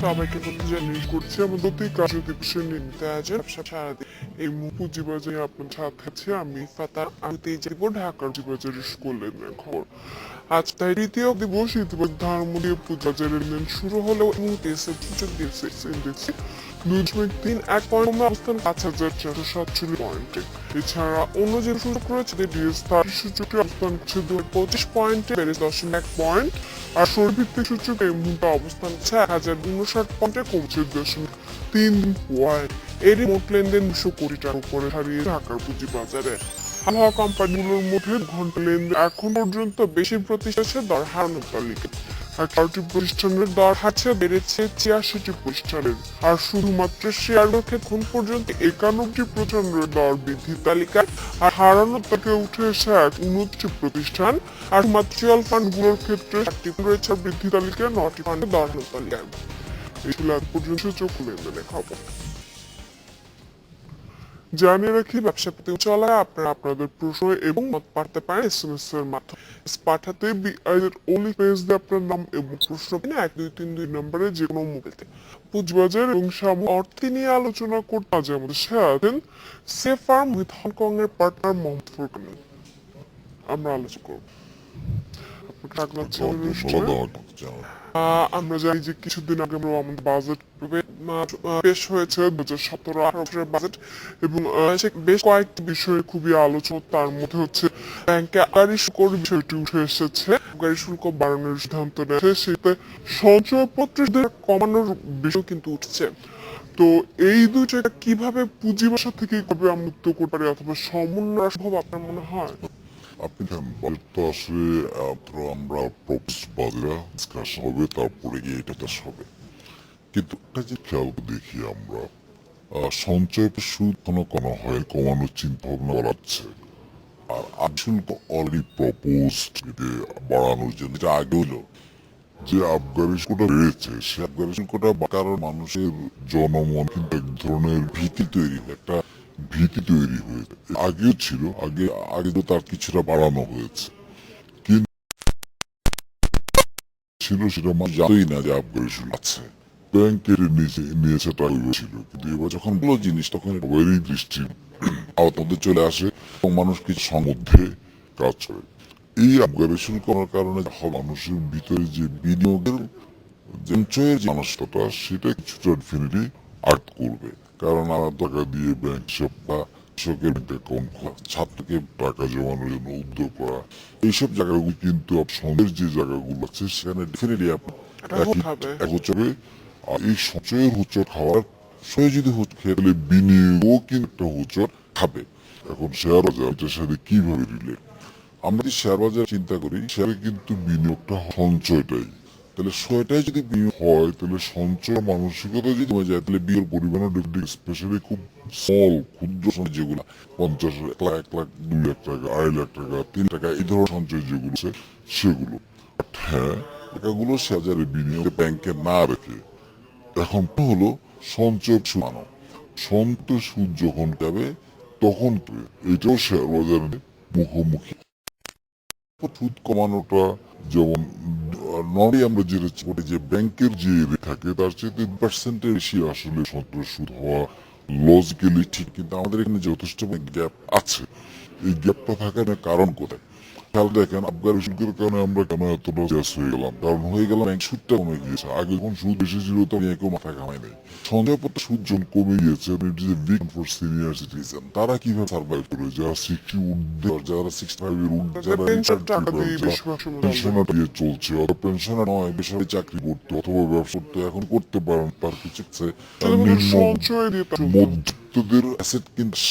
সবাইকে বলতে জানিয়ে করছি আমাদের অতি কার্যদিবসের নিমিত্তে আজ ব্যবসা সারাদিন এই পুঁজিবাজারে আপনার সাথে আছে আমি ফাতা আমি তেজ দিব ঢাকার পুঁজিবাজারের স্কুলের খবর। আজ তাই তৃতীয় দিবস ইতিবাচক ধারমূলীয় পুঁজিবাজারের লেনদেন শুরু হলেও এই মুহূর্তে সূচক দিয়েছে ইন্ডেক্সে 2.31 পয়েন্ট কমে অবস্থান 5,447 পয়েন্টে। এছাড়া অন্য যে সূচক রয়েছে ডিএস30 সূচকটি অবস্থান করছে 225 পয়েন্টে বেড়ে 0.1 পয়েন্ট, আর সৌরভিত্তিক সূচক এই মুহূর্তে অবস্থান করছে 1,059 পয়েন্টে কমছে 0.3 পয়েন্ট। এরই মোট লেনদেন 200 কোটি টাকার উপরে হারিয়ে ঢাকার পুঁজিবাজারে। আবহাওয়া কোম্পানিগুলোর মধ্যে ঘন্টা লেনদেন এখন পর্যন্ত বেশি প্রতিষ্ঠানের দর হারানোর তালিকা। 18টি প্রতিষ্ঠানের দর হারছে বেড়েছে 86টি প্রতিষ্ঠানের, আর শুধুমাত্র শেয়ারের ক্ষেত্রে এখন পর্যন্ত 91টি প্রতিষ্ঠানের দর বৃদ্ধির তালিকায়, আর হারানোর তালিকায় উঠে এসে 29টি প্রতিষ্ঠান। আর মিউচুয়াল ফান্ডগুলোর ক্ষেত্রে 7টি রয়েছে বৃদ্ধি তালিকায়, 9টি ফান্ডের দর হারানোর তালিকায়। এই ছিল আজ পর্যন্ত চোখ লেনদেনের খবর। জানিয়ে রাখি ব্যবসা পেতে চলা আপনারা আপনাদের প্রশ্ন এবং মত পাঠাতে পারেন এসএমএস এর মাধ্যমে। পাঠাতে বিআইএর ওলি পেজ দিয়ে আপনার নাম এবং প্রশ্ন কিনে 1232 নম্বরে যে কোনো মোবাইলতে পুঁজিবাজার এবং সামু অর্থ নিয়ে আলোচনা করতে আজ আমাদের সাথে আছেন সে ফার্ম উইথ হংকং এর পার্টনার মোহাম্মদ ফুরকান। আমরা আলোচনা করব। আপনাকে স্বাগত জানাচ্ছি। আমরা জানি যে কিছুদিন আগে আমাদের বাজেট পেশ হয়েছে 2017-18 বাজেট, এবং বেশ কয়েকটি বিষয়ে খুবই আলোচনা। তার মধ্যে হচ্ছে ব্যাংকে আবগারি শুল্কের বিষয়টি উঠে এসেছে, আবগারি শুল্ক বাড়ানোর সিদ্ধান্ত নেওয়া, সেটাতে সঞ্চয়পত্রের কমানোর বিষয় কিন্তু উঠছে। তো এই দুইটা কিভাবে পুঁজিবাজার থেকে কিভাবে আমরা মুক্ত করতে পারি অথবা সমন্বয় সম্ভব আপনার মনে হয়? আপনি বাজেট তো আসলে আমরা প্রপোজ বাজেট ডিসকাশন হবে, তারপরে গিয়ে এটা চাষ হবে। কিন্তু একটা যে খেয়াল দেখি আমরা সঞ্চয় সুদ কোনো হয় কমানোর চিন্তা ভাবনা করাচ্ছে, আর শুল্ক অলরেডি প্রপোজ বাড়ানোর জন্য এটা আগে হলো যে আবগারি শুল্কটা বেড়েছে, সে আবগারি শুল্কটা কারণ মানুষের জনমন কিন্তু এক ধরনের ভীতি তৈরি হয়, একটা ভীতি তৈরি হয়েছে। আগেও ছিল, আগে তো তার কিছুটা বাড়ানো হয়েছে, কিন্তু ছিল সেটা মানুষ জানোই না যে আবগারি শুল্ক আছে, ব্যাংকের নিয়েছে টাকা ছিল। কিন্তু এবার যখন বড় জিনিস তখন সবারই দৃষ্টি আওতাতে চলে আসে এবং মানুষ কিছু মধ্যে কাজ করে। এই আবগারি শুল্ক করার কারণে মানুষের ভিতরে যে বিনিয়োগের সঞ্চয়ের যে মানুষটা সেটা কিছুটা ডেফিনেটলি আর্ট করবে। কারণ আমার টাকা দিয়ে ব্যাংক হিসাব বা কৃষকের অ্যাকাউন্ট খোলা, ছাত্রকে টাকা জমানোর জন্য উদ্যোগ করা, এইসব জায়গাগুলো কিন্তু সঞ্চয়ের যে জায়গাগুলো আছে সেখানে ডেফিনেটলি একচবে। আর এই সঞ্চয়ের হোঁচট খাওয়ার সঙ্গে যদি খেলে বিনিয়োগও কিন্তু একটা হোঁচট খাবে। এখন শেয়ার বাজার এটার সাথে কিভাবে রিলেট? আমরা যদি শেয়ার বাজার চিন্তা করি, শেয়ারে কিন্তু বিনিয়োগটা সঞ্চয়টাই, তাহলে সয়টাই যদি বিনিয়োগ হয় তাহলে সঞ্চয় মানসিকতা যদি কমে যায় তাহলে বিয়ের পরিমাণও স্পেশালি খুব স্মল ক্ষুদ্র সঞ্চয় যেগুলো 50, 1 লাখ, 1 লাখ, 2 লাখ টাকা, 2.5 লাখ টাকা, 3 টাকা, এই ধরনের সঞ্চয় যেগুলো আছে সেগুলো। হ্যাঁ, টাকাগুলো শেয়ারে বিনিয়োগ ব্যাংকে না রেখে এখন হলো সঞ্চয় সুদ আনো। সঞ্চয় সুদ যখন যাবে তখন এটাও শেয়ার বাজারে মুখোমুখি। সুদ কমানোটা যেমন নর্মালি আমরা যেটা করি যে ব্যাংকের যে রেট থাকে তার চেয়ে 2% বেশি আসলে সঞ্চয় সুদ হওয়া লজিক্যালি ঠিক, কিন্তু আমাদের এখানে যথেষ্ট গ্যাপ আছে। এই গ্যাপটা থাকার কারণ কোথায়? খেয়াল দেখেন, আবগারি শুল্কের কারণে আমরা কেন এতটা গ্যাস হয়ে গেলাম? কারণ হয়ে গেলাম ব্যাংক সুদটা কমে গিয়েছে। আগে যখন সুদ বেশি ছিল তখন কেউ মাথা কামায় নাই। সঞ্চয়পত্র সুদ যখন কমে গিয়েছে, ফর সিনিয়র সিটিজেন তারা কিভাবে সার্ভাইভ করে? যারা 60 ঊর্ধ্বে, যারা 65 এর ঊর্ধ্বে, যারা পেনশনার দিয়ে চলছে, অথবা পেনশনার নয়, বেসরকারি চাকরি করতে অথবা ব্যবসা করতে এখন করতে পারেন, তার কিছু মধ্যবিত্তদের অ্যাসেট কিন্তু।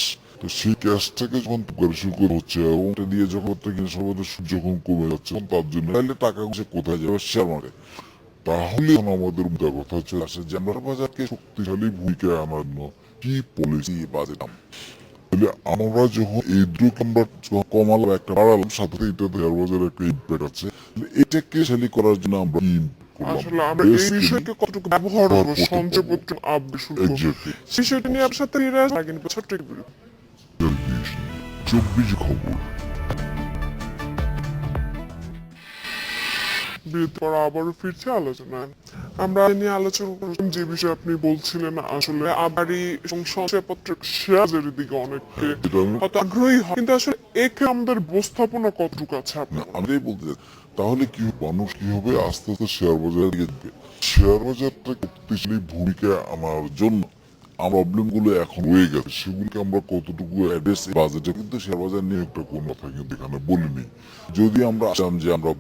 তো সেই ক্যাশটাকে যখন শুরু হচ্ছে এবং এটা দিয়ে যখন সর্বদা যখন কমে যাচ্ছে তার জন্য তাহলে টাকা কোথায় যাবে? Share market. তাহলে আমাদের কথা চলে আসে যে আমরা বাজারকে শক্তিশালী ভূমিকায় আনার জন্য কি পলিসি বাজেট, তাহলে আমরা যখন এই দ্রুত আমরা কমালাম একটা বাড়ালাম, সাথে এটা শেয়ার বাজারে একটা ইম্প্যাক্ট আছে। এটাকে শালী করার জন্য আমরা কি আসলে আমরা এই বিষয়কে কতটুকু ব্যবহার করব সঞ্চয়পত্র আবগারি শুল্ক, বিষয়টা নিয়ে আপনার সাথে ছোট্ট একটু 24 খবর। বিরতি পর আবারও ফিরছে আলোচনায়। আমরা এ নিয়ে আলোচনা করছিলাম যে বিষয়ে আপনি বলছিলেন, আসলে আবারই সংশয়পত্রের শেয়ারের দিকে অনেকে যেটা আমি হয়তো আগ্রহী হয়, কিন্তু আসলে একে আমাদের ব্যবস্থাপনা কতটুকু আছে আপনার? আমি এটাই বলতে চাই। তাহলে কি হবে? মানুষ কি হবে আস্তে আস্তে শেয়ার বাজারে দিকে যাবে। শেয়ার বাজারটা শক্তিশালী ভূমিকা আমার জন্য আমার প্রবলেম গুলো এখন রয়ে গেছে, সেগুলোকে আমরা কতটুকু অ্যাড্রেস বাজেটে, কিন্তু শেয়ার বাজার নিয়ে একটা কোন কথা কিন্তু এখানে বলিনি। যদি আমরা আসলাম যে আমরা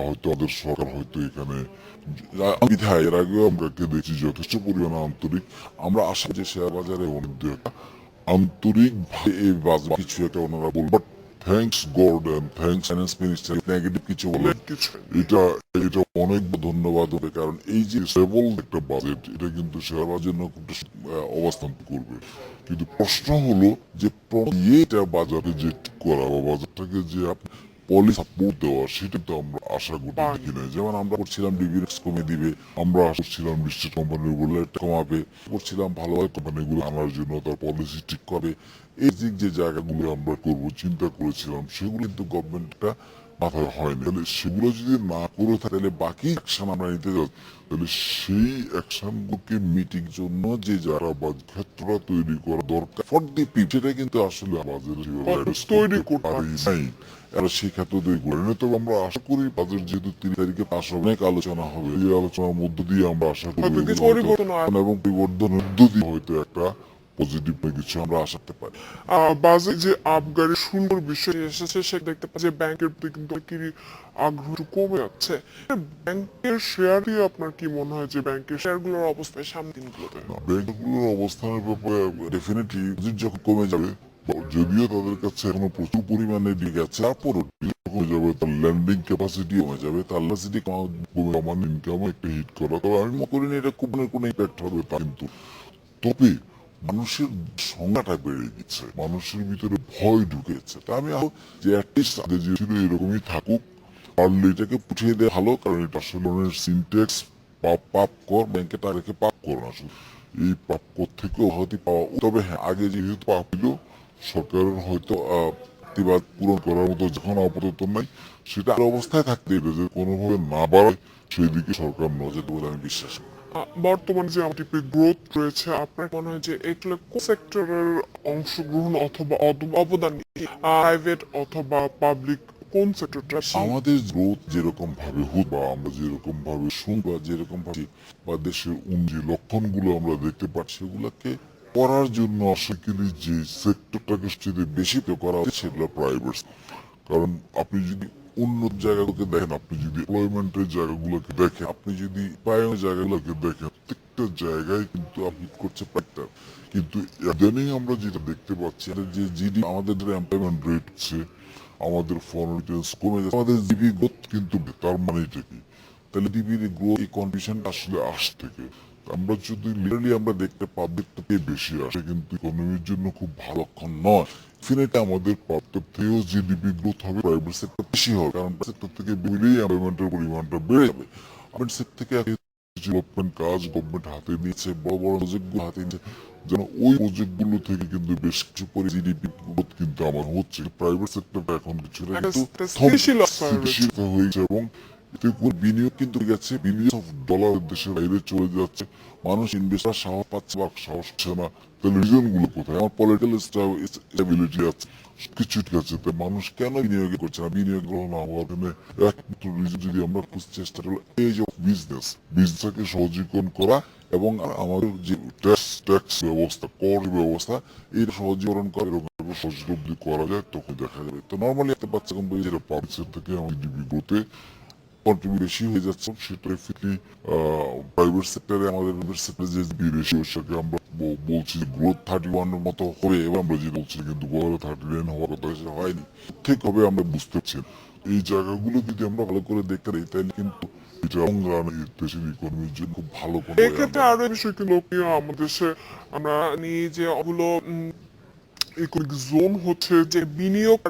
হয়তো আমাদের সরকার হয়তো এখানে বিধায় এর আগেও আমরা দেখছি যথেষ্ট পরিমাণে আন্তরিক, আমরা আশা যে শেয়ার বাজারে অনেক দু একটা আন্তরিক ভাবে এই বাজার কিছু একটা ওনারা বলবো। Thanks god and thanks finance minister negative কিছু বলে কিছু এটা এটা অনেক ধন্যবাদ হবে, কারণ এই যে স্টেবল একটা বাজেট এটা কিন্তু শেয়ার বাজারের জন্য খুব অবস্থান করবে। কিন্তু প্রশ্ন হলো যে এটা বাজারে যে ঠিক করা বা বাজারটাকে যে পলিসি সাপোর্ট দেওয়া, সেটা তো আমরা আশা করি কিনা। যেমন আমরা করছিলাম ডিভিডেন্স কমে দিবে, আমরা আশা করছিলাম লিস্টেড কোম্পানিগুলো কমাবে, করছিলাম ভালো ভালো কোম্পানিগুলো আনার জন্য তার পলিসি ঠিক করবে। এই দিক যে জায়গাগুলো আমরা করব চিন্তা করেছিলাম, সেগুলো কিন্তু গভর্নমেন্টটা মাথায় হয়নি। তাহলে সেগুলো যদি না করে থাকে, তাহলে বাকি অ্যাকশন আমরা নিতে যাচ্ছি, তাহলে সেই অ্যাকশনগুলোকে মিটিং জন্য যে যারা বা ক্ষেত্রটা তৈরি করা দরকার ফর দি পিপল, সেটা কিন্তু আসলে বাজারে তৈরি করতে পারি নাই। আর সেই ক্ষেত্রে তৈরি করে না। তবে আমরা আশা করি বাজেট যেহেতু 3 তারিখে পাস হবে, অনেক আলোচনা হবে, এই আলোচনার মধ্য দিয়ে আমরা আশা করি হয়তো কিছু এগুলো পরিবর্তন হয়তো এবং পরিবর্তনের মধ্য দিয়ে হয়তো একটা পজিটিভ কিছু আমরা আশাতে পারি। বাজে যে আবগারি শুল্কর বিষয় এসেছে, সে দেখতে পাচ্ছি যে ব্যাংকের প্রতি কিন্তু অনেকেরই আগ্রহ একটু কমে যাচ্ছে। ব্যাংকের শেয়ার দিয়ে আপনার কি মনে হয় যে ব্যাংকের শেয়ারগুলোর অবস্থায় সামনের দিনগুলোতে? ব্যাংকগুলোর অবস্থানের ব্যাপারে ডেফিনেটলি যখন কমে যাবে, যদিও তাদের কাছে এখনো প্রচুর পরিমাণে ডিগ আছে, তারপরও কমে যাবে, তার ল্যান্ডিং ক্যাপাসিটি কমে যাবে, তার ক্যাপাসিটি কমান ইনকাম একটা হিট করা। তবে আমি মনে করি না এটা খুব কোনো ইম্প্যাক্ট হবে তা, কিন্তু তবে মানুষের সংখ্যাটা বেড়ে গেছে, মানুষের ভিতরে ভয় ঢুকেছে। তা আমি যে অ্যাটলিস্ট আগে যে ছিল এরকমই থাকুক, পারলে এটাকে পুঠিয়ে দেওয়া ভালো, কারণ এটা আসলে সিনটেক্স পাপ কর ব্যাংকে তা রেখে পাপ কর না, এই পাপ কর থেকেও হয়তো পাওয়া। তবে হ্যাঁ, আগে যেহেতু পাপ ছিল, সরকারের হয়তো প্রতিবাদ পূরণ করার মতো যখন আপাতত নাই, সেটা অবস্থায় থাকতে হবে যে কোনোভাবে না বাড়ায়, সেই দিকে সরকার নজর দেবে বলে আমি বিশ্বাস করি। বর্তমানে যে আমাদের গ্রোথ রয়েছে, আপনার মনে হয় যে এগুলো কোন সেক্টরের অংশগ্রহণ অথবা অবদান, প্রাইভেট অথবা পাবলিক, কোন সেক্টরটা? আমাদের গ্রোথ যেরকম ভাবে হোক বা আমরা যেরকম ভাবে শুনবো বা যেরকম ভাবে বা দেশের যে লক্ষণগুলো আমরা দেখতে পাচ্ছি, সেগুলোকে করার জন্য আসলে যে সেক্টরটাকে সবচেয়ে বেশি করা হচ্ছে সেগুলো প্রাইভেট। কারণ আপনি যদি উন্নত জায়গাগুলোকে দেখেন, আপনি যদি এমপ্লয়মেন্টের জায়গাগুলোকে দেখেন, আপনি যদি উপায়নের জায়গাগুলোকে দেখেন, প্রত্যেকটা জায়গায় কিন্তু আপনি করছে প্রাইভেট। কিন্তু ইদানিং আমরা যেটা দেখতে পাচ্ছি, যে জিডি আমাদের এমপ্লয়মেন্ট রেট হচ্ছে, আমাদের ফরেন রিটেন্স কমে যাচ্ছে, আমাদের জিবি গ্রোথ কিন্তু তার মানে এটা কি? তাহলে জিবির গ্রোথ এই কন্ডিশনটা আসলে থেকে আমরা যদি লিটারালি আমরা দেখতে পাবলিক থেকে বেশি আসে, কিন্তু ইকোনমির জন্য খুব ভালো লক্ষণ নয়। ডেফিনেটলি আমাদের পাবলিক থেকেও জিডিপি গ্রোথ হবে, প্রাইভেট সেক্টর বেশি হবে, কারণ প্রাইভেট সেক্টর থেকে বেরিয়ে এমপ্লয়মেন্টের পরিমাণটা বেড়ে যাবে। প্রাইভেট সেক্টর থেকে ডেভেলপমেন্ট কাজ গভর্নমেন্ট হাতে নিচ্ছে, বড় বড় প্রজেক্টগুলো হাতে নিচ্ছে, যেন ওই প্রজেক্টগুলো থেকে কিন্তু বেশ কিছু পরে জিডিপি গ্রোথ কিন্তু আমার হচ্ছে। প্রাইভেট সেক্টরটা এখন কিছুটা কিন্তু স্থিতিশীল হয়েছে, এবং এতে করে বিনিয়োগ কিন্তু গেছে, বিলিয়ন অফ ডলার দেশের বাইরে চলে যাচ্ছে, মানুষ ইনভেস্টার সাহস পাচ্ছে বা সাহস হচ্ছে না। তাহলে রিজন গুলো কোথায়? আমার পলিটিক্যাল স্টেবিলিটি আছে, কিছু ঠিক আছে, তাই মানুষ কেন বিনিয়োগ করছে না? বিনিয়োগ গ্রহণ হওয়ার জন্য একমাত্র রিজন যদি আমরা খুঁজতে চেষ্টা করি, এজ অফ বিজনেসকে সহজীকরণ করা, এবং আমাদের যে ট্যাক্স ব্যবস্থা, কর ব্যবস্থা, এই সহজীকরণ করা, এরকম সহজলব্ধি করা যায়, তখন দেখা যাবে। তো নর্মালি একটা বাচ্চা কোম্পানি যেটা পাবলিক সেক্টর থেকে আমাদের জিডিপি গ্রোথে কন্ট্রিবিউট বেশি হয়ে যাচ্ছে, সেটা ডেফিনেটলি প্রাইভেট সেক্টরে আমাদের প্রাইভেট সেক্টরে যে রেশিও, সেটাকে আমরা বলছি গ্রোথ 31 এর মতো হবে, এবং আমরা যেটা বলছি কিন্তু 39 হওয়ার কথা, সেটা হয়নি। ঠিক হবে আমরা বুঝতে পারছি। এই জায়গাগুলো যদি আমরা ভালো করে দেখতে পারি, তাহলে কিন্তু এটা লং রানে দেশের ইকোনমির জন্য খুব ভালো কোনো এক্ষেত্রে আরো বিষয় কিন্তু লোকীয় আমাদের দেশে আমরা নিয়ে যে ওগুলো ইকোনমিক জোন হচ্ছে, যে বিনিয়োগ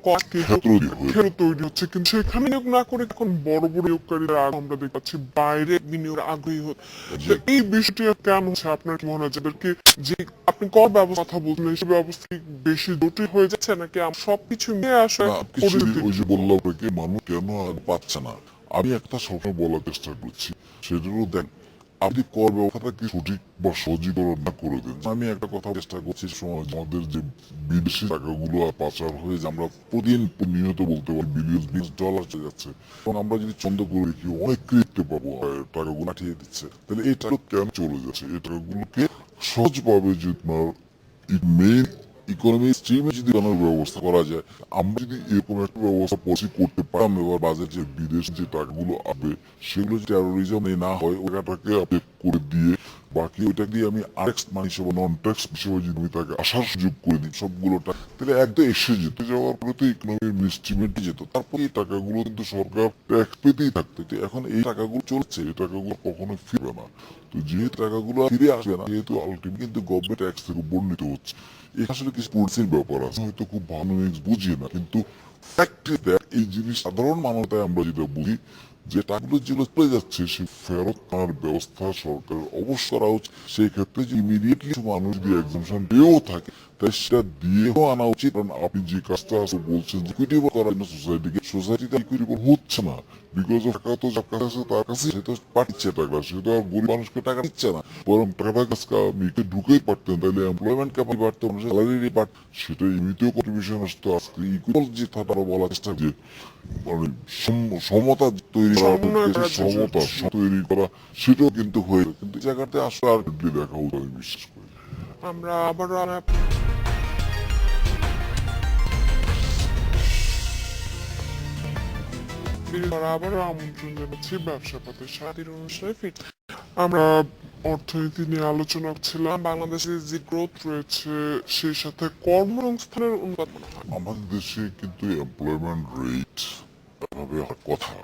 ক্ষেত্র তৈরি হচ্ছে, কিন্তু সেখানে নিয়োগ না করে এখন বড় বড় নিয়োগকারীরা আমরা দেখতে পাচ্ছি বাইরে বিনিয়োগ আগ্রহী হচ্ছে। এই বিষয়টি কেন হচ্ছে আপনার কি মনে হয়? যাদেরকে যে আপনি কর ব্যবস্থা কথা বলছেন, সেই ব্যবস্থা বেশি জটিল হয়ে যাচ্ছে, নাকি সবকিছু নিয়ে আসে? ওই যে বললাম, মানুষ কেন পাচ্ছে না, আমি একটা সবসময় বলার চেষ্টা করছি, সেটা হলো দেন আপনি কর ব্যবস্থাটাকে সঠিক বা সহজীকরণ না করে দেন। আমি একটা কথা চেষ্টা করছি সময় আমাদের যে বিদেশি টাকাগুলো পাচার হয়ে যে আমরা প্রতিদিন নিয়ত বলতে পারি বিলিয়ন ডলার চলে যাচ্ছে, এবং আমরা যদি চন্দ করে রেখি অনেক দেখতে পাবো টাকাগুলো পাঠিয়ে দিচ্ছে, তাহলে এই টাকা কেন চলে যাচ্ছে? এই টাকাগুলোকে সহজভাবে যদি আপনার মেইন ইকোনমি স্ট্রিমে যদি বানানোর ব্যবস্থা করা যায়, আমরা যদি এরকম একটা ব্যবস্থা পলিসি করতে পারতাম, এবার বাজেটে বিদেশ যে টাকাগুলো আসবে সেগুলো যদি টেরোরিজম না হয় ওই টাকাটাকে আপডেট করে দিয়ে বাকি ওইটা দিয়ে আমি আরেক্স মানে হিসেবে নন ট্যাক্স হিসেবে যদি আমি তাকে আসার সুযোগ করে দিই সবগুলো টাকা, তাহলে একদম এসে যেত, যাওয়ার পরে তো ইকোনমির মিসট্রিমেন্টে যেত, তারপরে এই টাকাগুলো কিন্তু সরকার ট্যাক্স পেতেই থাকতো। তো এখন এই টাকাগুলো চলছে, এই টাকাগুলো কখনো ফিরবে না। তো যেহেতু টাকাগুলো ফিরে আসবে না, যেহেতু আলটিমেট কিন্তু গভর্নমেন্ট ট্যাক্স থেকে বর্ণিত হচ্ছে, এটা আসলে কিছু পলিসির ব্যাপার আছে, হয়তো খুব ভালো বুঝিয়ে না, কিন্তু ফ্যাক্টরি এই জিনিস সাধারণ মানবতায় আমরা যেটা বুঝি যে টাকাগুলো যেগুলো চলে যাচ্ছে সে ফেরত আনার ব্যবস্থা সরকারের অবশ্য করা উচিত। সেই ক্ষেত্রে যে ইমিডিয়েটলি কিছু মানুষ যদি এক্সামশন পেয়েও থাকে তাই সেটা দিয়েও আনা উচিত। কারণ আপনি যে কাজটা বলছেন যে ইকুইটেবল করার জন্য সোসাইটিতে ইকুইটেবল হচ্ছে না, বিকজ অফ টাকা তো যার কাছে আছে তার কাছে, সে তো পাঠিয়েছে টাকা, সে তো আর গরিব মানুষকে টাকা দিচ্ছে না, বরং টাকাটা কাছে ঢুকেই পারতেন, তাহলে এমপ্লয়মেন্ট ক্যাপাসিটি বাড়তো, মানুষের স্যালারি বাড়ত, সেটা এমনিতেও কন্ট্রিবিউশন আসতো। আজকে ইকুয়াল যে তারা বলার চেষ্টা যে মানে সমতা তৈরি করা, সমতা তৈরি করা, সেটাও কিন্তু হয়ে, কিন্তু এই জায়গাতে আসলে আর দেখা উচিত আমি বিশ্বাস করি। আমরা আবারও আবারও আমন্ত্রণ জানাচ্ছি ব্যবসা পথের স্বাধীন অনুষ্ঠানে ফিরতে। আমরা অর্থনীতি নিয়ে আলোচনা করছিলাম, বাংলাদেশে যে গ্রোথ রয়েছে সেই সাথে কর্মসংস্থানের অনুপাত মনে হয় আমাদের দেশে কিন্তু এমপ্লয়মেন্ট রেট এভাবে হওয়ার কথা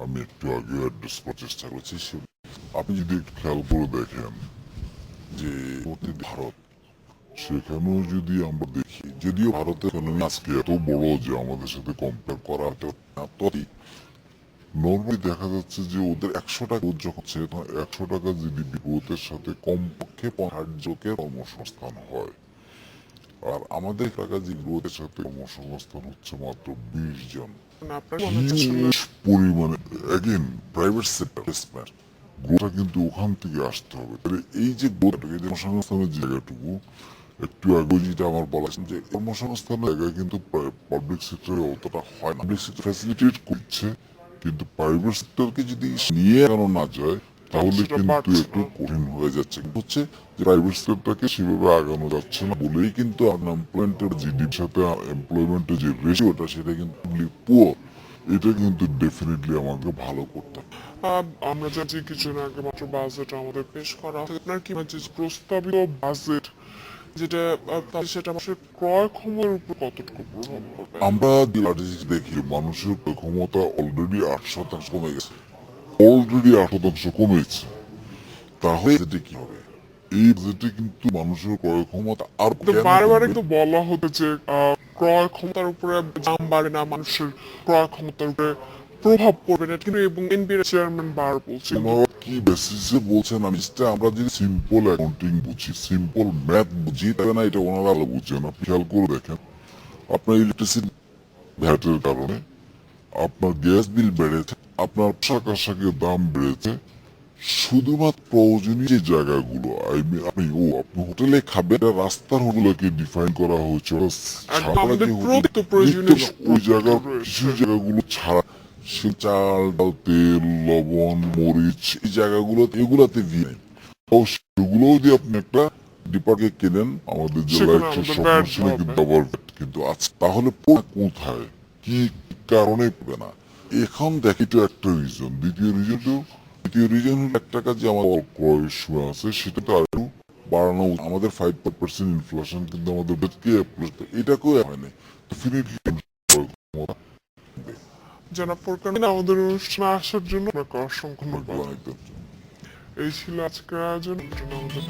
আমি একটু আগে অ্যাড্রেস করার চেষ্টা করেছি। আপনি যদি একটু খেয়াল করে দেখেন যে ভারত, সেখানেও যদি আমরা দেখি, যদিও ভারতের ইকোনমি আজকে এত বড় যে আমাদের সাথে কম্পেয়ার করা ততই নর্মালি দেখা যাচ্ছে যে ওদের 100 টাকা যখন হচ্ছে, তখন 100 টাকা জিডিপি গ্রোথের সাথে কমপক্ষে 50 জনের কর্মসংস্থান হয়, আর আমাদের টাকা যে গ্রোথের সাথে কর্মসংস্থান হচ্ছে মাত্র 20 জন। আপনার মনে হচ্ছে হিউজ পরিমাণে এগেন প্রাইভেট সেক্টর ইনভেস্টমেন্ট গ্রোথটা কিন্তু ওখান থেকে আসতে হবে। তাহলে এই যে গ্রোথটাকে যে কর্মসংস্থানের জায়গাটুকু একটু আগে যেটা আমার বলা যে কর্মসংস্থানের জায়গায় কিন্তু পাবলিক সেক্টরে অতটা হয় না, পাবলিক সেক্টর ফ্যাসিলিটেট করছে, কিন্তু প্রাইভেট সেক্টরকে যদি নিয়ে আনো না যায় তাহলে কিন্তু একটু কঠিন হয়ে যাচ্ছে। হচ্ছে যে প্রাইভেট সেক্টরকে সেভাবে আগানো যাচ্ছে না বলেই কিন্তু আনএমপ্লয়মেন্টের জিডিপির সাথে এমপ্লয়মেন্টের যে রেশিওটা সেটা কিন্তু পুয়ার। এটা কিন্তু ডেফিনেটলি আমাকে ভালো করতে হবে। আমরা জানি কিছুদিন আগে মাত্র বাজেট আমাদের পেশ করা হয়। আপনার কি মনে হচ্ছে প্রস্তাবিত বাজেট যেটা সেটা মানুষের ক্রয় ক্ষমতার উপর কতটুকু প্রভাব পড়বে? আমরা দেখি মানুষের ক্রয় ক্ষমতা অলরেডি 8% কমে গেছে, অলরেডি 8% কমেছে। তাহলে এটা কি হবে? এই বাজেটে কিন্তু মানুষের ক্রয় ক্ষমতা আর বারে কিন্তু বলা হতো যে ক্রয় ক্ষমতার উপরে দাম বাড়ে না, মানুষের ক্রয় ক্ষমতার উপরে প্রভাব পড়বে না, কিন্তু এবং এনবিআর চেয়ারম্যান বার বলছে কি বেসিসে বলছেন? আমরা যদি সিম্পল অ্যাকাউন্টিং বুঝি, সিম্পল ম্যাথ বুঝি, তাই না, এটা ওনারা বুঝছে না। খেয়াল করে দেখেন, আপনার ইলেকট্রিসিটি ভ্যাটের কারণে আপনার গ্যাস বিল বেড়েছে, আপনার পোশাক আশাকের দাম বেড়েছে, শুধুমাত্র প্রয়োজনীয় যে জায়গাগুলো আপনি হোটেলে খাবেন, রাস্তার হোটেলকে ডিফাইন করা হয়েছে, ওই জায়গার কিছু জায়গাগুলো ছাড়া সে চাল ডাল তেল লবণ মরিচ এই জায়গাগুলো এগুলাতে ভিড়, সেগুলো যদি আপনি একটা ডিপার্টকে কেনেন আমাদের জেলায় কিন্তু আবার কিন্তু আছে, তাহলে কোথায় কি কারণে পাবে না? এখন দেখি তো একটা রিজন। দ্বিতীয় রিজন হলো একটা কাজ যে আমার ক্রয় সময় আছে সেটা তো আরো বাড়ানো। আমাদের 5% ইনফ্লেশন কিন্তু আমাদের এটাকেও হয়নি। জনাব ফুরকান আমাদের অনুষ্ঠানে আসার জন্য আপনাকে অসংখ্য ধন্যবাদ। এই ছিল আজকের আয়োজন। আমাদের